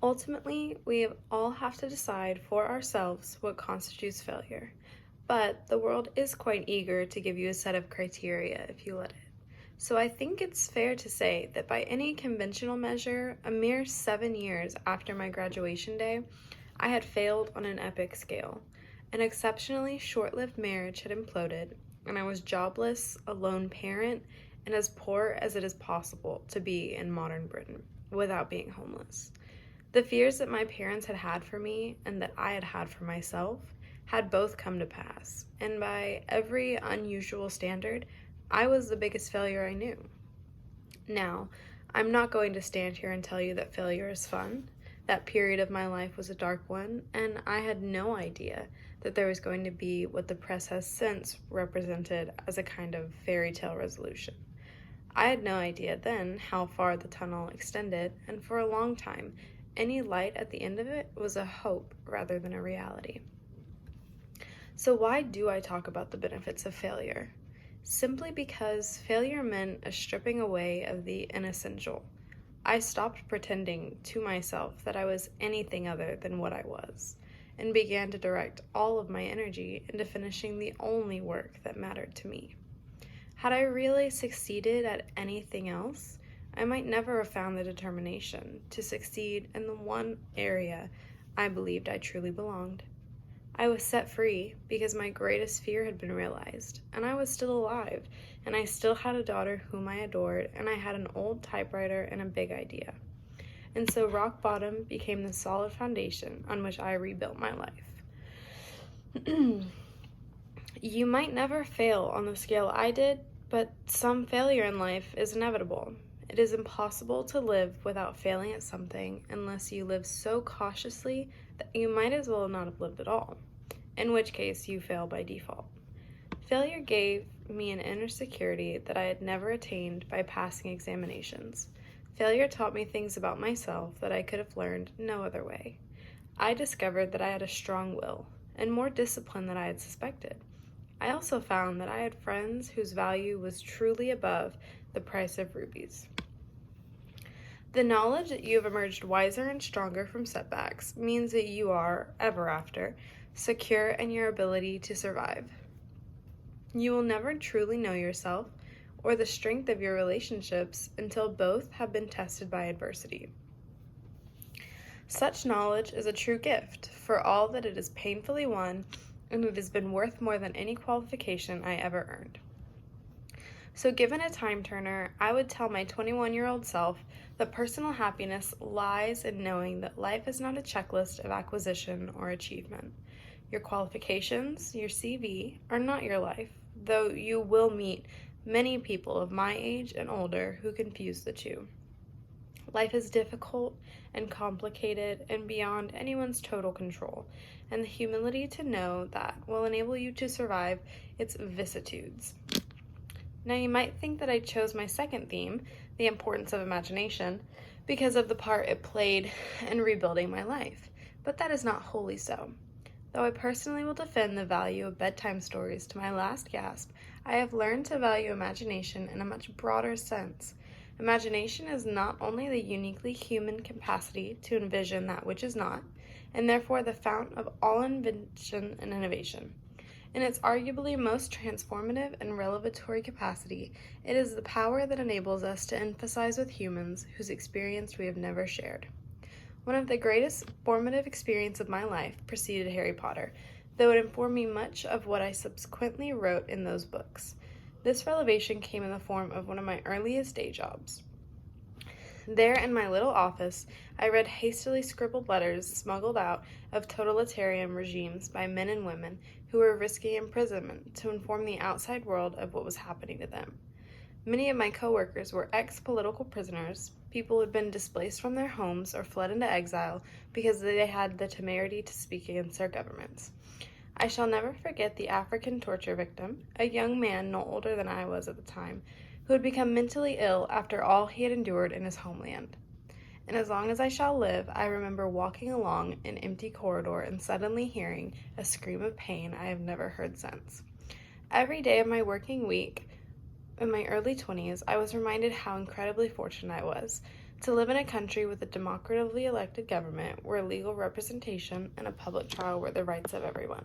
Ultimately, we all have to decide for ourselves what constitutes failure, but the world is quite eager to give you a set of criteria if you let it. So I think it's fair to say that by any conventional measure, a mere 7 years after my graduation day, I had failed on an epic scale. An exceptionally short-lived marriage had imploded, and I was jobless, a lone parent, and as poor as it is possible to be in modern Britain without being homeless. The fears that my parents had had for me and that I had had for myself had both come to pass, and by every unusual standard, I was the biggest failure I knew. Now, I'm not going to stand here and tell you that failure is fun. That period of my life was a dark one, and I had no idea that there was going to be what the press has since represented as a kind of fairy tale resolution. I had no idea then how far the tunnel extended, and for a long time, any light at the end of it was a hope rather than a reality. So why do I talk about the benefits of failure? Simply because failure meant a stripping away of the inessential. I stopped pretending to myself that I was anything other than what I was, and began to direct all of my energy into finishing the only work that mattered to me. Had I really succeeded at anything else, I might never have found the determination to succeed in the one area I believed I truly belonged. I was set free because my greatest fear had been realized, and I was still alive, and I still had a daughter whom I adored, and I had an old typewriter and a big idea. And so rock bottom became the solid foundation on which I rebuilt my life. You might never fail on the scale I did, but some failure in life is inevitable. It is impossible to live without failing at something unless you live so cautiously that you might as well not have lived at all, in which case you fail by default. Failure gave me an inner security that I had never attained by passing examinations. Failure taught me things about myself that I could have learned no other way. I discovered that I had a strong will and more discipline than I had suspected. I also found that I had friends whose value was truly above the price of rubies. The knowledge that you have emerged wiser and stronger from setbacks means that you are, ever after, secure in your ability to survive. You will never truly know yourself or the strength of your relationships until both have been tested by adversity. Such knowledge is a true gift, for all that it is painfully won, and it has been worth more than any qualification I ever earned. So given a time turner, I would tell my 21-year-old self that personal happiness lies in knowing that life is not a checklist of acquisition or achievement. Your qualifications, your CV, are not your life, though you will meet many people of my age and older who confuse the two. Life is difficult and complicated and beyond anyone's total control, and the humility to know that will enable you to survive its vicissitudes. Now you might think that I chose my second theme, the importance of imagination, because of the part it played in rebuilding my life, but that is not wholly so. Though I personally will defend the value of bedtime stories to my last gasp, I have learned to value imagination in a much broader sense. Imagination is not only the uniquely human capacity to envision that which is not, and therefore the fount of all invention and innovation. In its arguably most transformative and revelatory capacity, it is the power that enables us to emphasize with humans whose experience we have never shared. One of the greatest formative experiences of my life preceded Harry Potter, though it informed me much of what I subsequently wrote in those books. This revelation came in the form of one of my earliest day jobs. There in my little office, I read hastily scribbled letters smuggled out of totalitarian regimes by men and women who were risking imprisonment to inform the outside world of what was happening to them. Many of my coworkers were ex-political prisoners, people who had been displaced from their homes or fled into exile because they had the temerity to speak against their governments. I shall never forget the African torture victim, a young man no older than I was at the time, who had become mentally ill after all he had endured in his homeland. And as long as I shall live, I remember walking along an empty corridor and suddenly hearing a scream of pain I have never heard since. Every day of my working week, in my early 20s, I was reminded how incredibly fortunate I was. To live in a country with a democratically elected government where legal representation and a public trial were the rights of everyone.